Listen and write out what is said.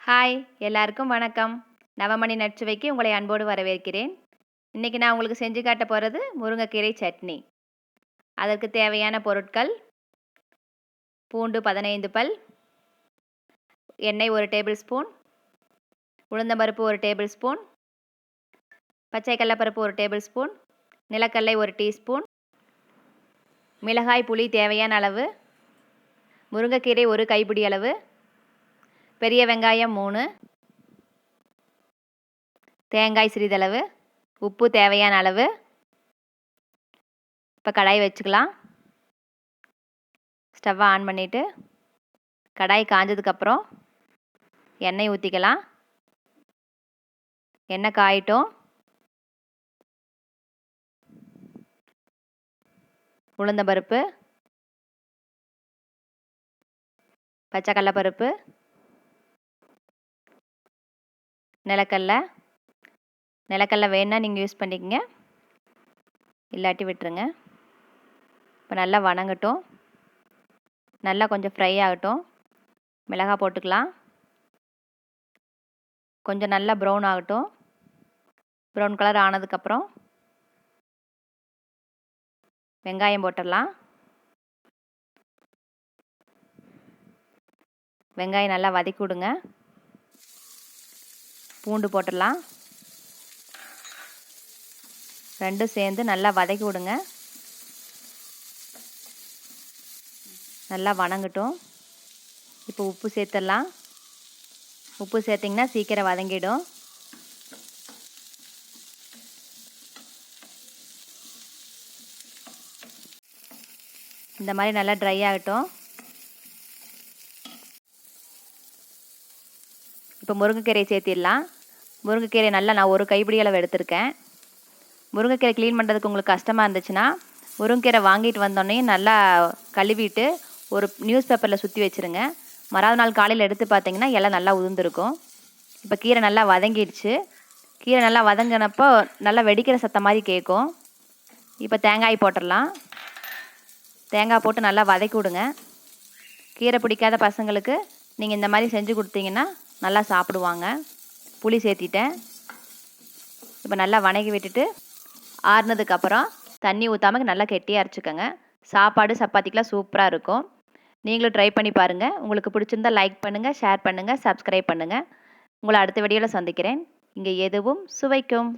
Hi எல்லாருக்கும் வணக்கம். நவமணி நட்சுவைக்கு உங்களை அன்போடு வரவேற்கிறேன். இன்னைக்கு நான் உங்களுக்கு செஞ்சு காட்ட போகிறது முருங்கைக்கீரை சட்னி. அதற்கு தேவையான பொருட்கள்: பூண்டு 15 பல், எண்ணெய் 1 டேபிள் ஸ்பூன், உளுந்தம்பருப்பு 1 டேபிள் ஸ்பூன், பச்சை கடலைப்பருப்பு 1 டேபிள் ஸ்பூன், நிலக்கடலை 1 டீஸ்பூன், மிளகாய் புளி தேவையான அளவு, முருங்கைக்கீரை 1 கைப்பிடி அளவு, பெரிய வெங்காயம் 3, தேங்காய் சிறிதளவு, உப்பு தேவையான அளவு. இப்போ கடாய் வச்சுக்கலாம். ஸ்டவ்வை ஆன் பண்ணிவிட்டு கடாய் காஞ்சதுக்கப்புறம் எண்ணெய் ஊற்றிக்கலாம். எண்ணெய் காயட்டும். உளுந்தம்பருப்பு, பச்சை கடலைப்பருப்பு, நிலக்கடலை வேணுன்னா நீங்கள் யூஸ் பண்ணிக்கங்க, இல்லாட்டி விட்டுருங்க. இப்போ நல்லா வணங்கட்டும். நல்லா கொஞ்சம் ஃப்ரை ஆகட்டும். மிளகாய் போட்டுக்கலாம். கொஞ்சம் நல்லா ப்ரௌன் ஆகட்டும். ப்ரௌன் கலர் ஆனதுக்கப்புறம் வெங்காயம் போட்டுடலாம். வெங்காயம் நல்லா வதக்கி விடுங்க. பூண்டு போட்டுடலாம். ரெண்டும் சேர்ந்து நல்லா வதக்கி விடுங்க. நல்லா வணங்கட்டும். இப்போ உப்பு சேர்த்துடலாம். உப்பு சேர்த்திங்கன்னா சீக்கிரம் வதங்கிடும். இந்த மாதிரி நல்லா ட்ரை ஆகட்டும். இப்போ முருங்கைக்கீரையை சேர்த்திடலாம். முருங்கைக்கீரை நல்லா நான் 1 கைப்பிடி அளவு எடுத்திருக்கேன். முருங்கைக்கீரை க்ளீன் பண்ணுறதுக்கு உங்களுக்கு கஷ்டமாக இருந்துச்சுன்னா முருங்கைக்கீரை வாங்கிட்டு வந்தோடனே நல்லா கழுவிட்டு ஒரு நியூஸ் பேப்பரில் சுற்றி வச்சுருங்க. மறாவது நாள் காலையில் எடுத்து பார்த்தீங்கன்னா எல்லாம் நல்லா உதிர்ந்துருக்கும். இப்போ கீரை நல்லா வதங்கிடுச்சு. கீரை நல்லா வதங்கினப்போ நல்லா வெடிக்கிற சத்தம் மாதிரி கேட்கும். இப்போ தேங்காய் போட்டுடலாம். தேங்காய் போட்டு நல்லா வதக்கி விடுங்க. கீரை பிடிக்காத பசங்களுக்கு நீங்கள் இந்த மாதிரி செஞ்சு கொடுத்தீங்கன்னா நல்லா சாப்பிடுவாங்க. புளி சேர்த்திட்டேன். இப்போ நல்லா வதக்கி விட்டுட்டு ஆறுனதுக்கப்புறம் தண்ணி ஊற்றாமல் நல்லா கெட்டியாக அரைச்சிக்கோங்க. சாப்பாடு சப்பாத்திக்கெலாம் சூப்பராக இருக்கும். நீங்களும் ட்ரை பண்ணி பாருங்கள். உங்களுக்கு பிடிச்சிருந்தா லைக் பண்ணுங்கள், ஷேர் பண்ணுங்கள், சப்ஸ்கிரைப் பண்ணுங்கள். உங்களை அடுத்த வீடியோவில் சந்திக்கிறேன். இங்கே எதுவும் சுவைக்கும்.